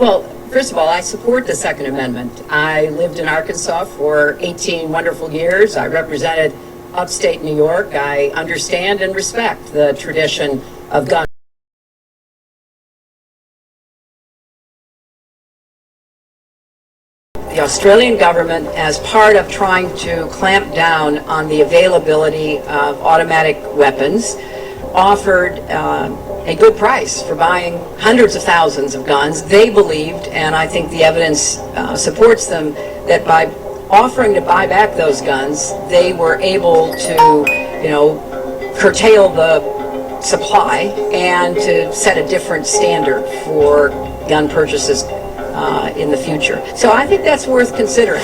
Well, first of all, I support the Second Amendment. I lived in Arkansas for 18 wonderful years. I represented upstate New York. I understand and respect the tradition of gun. The Australian government, as part of trying to clamp down on the availability of automatic weapons, offered a good price for buying hundreds of thousands of guns. They believed, and I think the evidence supports them, that by offering to buy back those guns, they were able to, curtail the supply and to set a different standard for gun purchases in the future. So I think that's worth considering.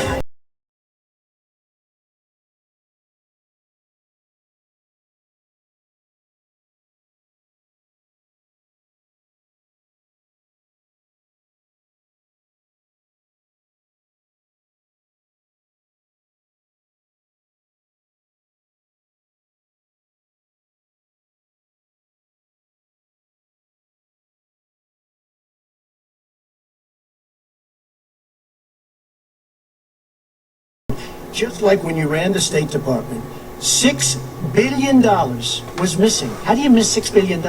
Just like when you ran the State Department, $6 billion was missing. How do you miss $6 billion?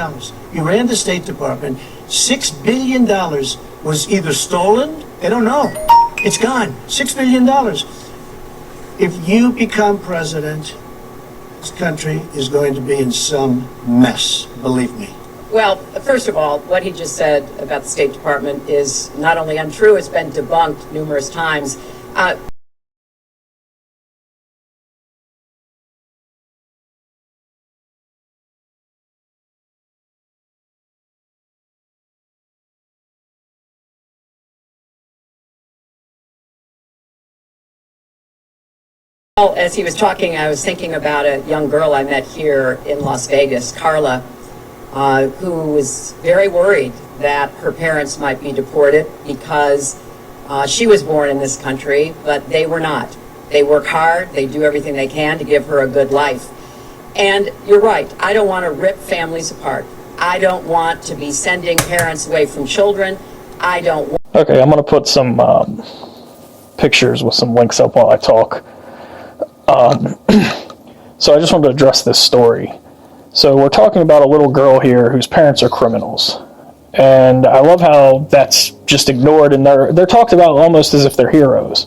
You ran the State Department, $6 billion was either stolen, they don't know, it's gone, $6 billion. If you become president, this country is going to be in some mess, believe me. Well, first of all, what he just said about the State Department is not only untrue, it's been debunked numerous times. As he was talking, I was thinking about a young girl I met here in Las Vegas, Carla, who was very worried that her parents might be deported because she was born in this country, but they were not. They work hard, they do everything they can to give her a good life. And you're right, I don't want to rip families apart. I don't want to be sending parents away from children. I don't want... Okay, I'm going to put some pictures with some links up while I talk. So I just wanted to address this story. So we're talking about a little girl here whose parents are criminals. And I love how that's just ignored, and they're talked about almost as if they're heroes.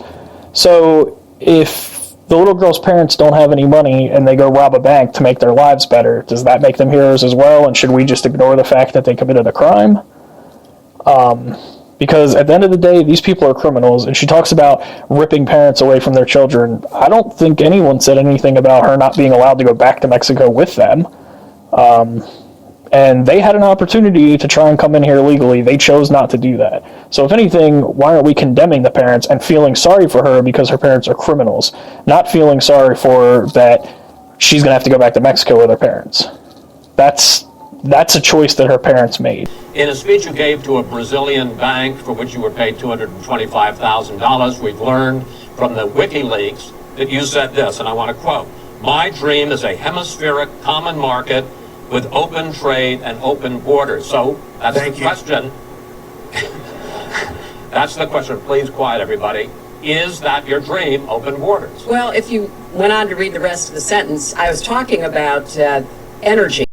So if the little girl's parents don't have any money and they go rob a bank to make their lives better, does that make them heroes as well? And should we just ignore the fact that they committed a crime? Because at the end of the day, these people are criminals, and she talks about ripping parents away from their children. I don't think anyone said anything about her not being allowed to go back to Mexico with them. And they had an opportunity to try and come in here legally. They chose not to do that. So if anything, why aren't we condemning the parents and feeling sorry for her because her parents are criminals, not feeling sorry for her that she's going to have to go back to Mexico with her parents? That's a choice that her parents made. In a speech you gave to a Brazilian bank for which you were paid $225,000, we've learned from the WikiLeaks that you said this, and I want to quote, "My dream is a hemispheric common market with open trade and open borders." So that's the question. That's the question. Please quiet everybody. Is that your dream, open borders? Well, if you went on to read the rest of the sentence, I was talking about energy.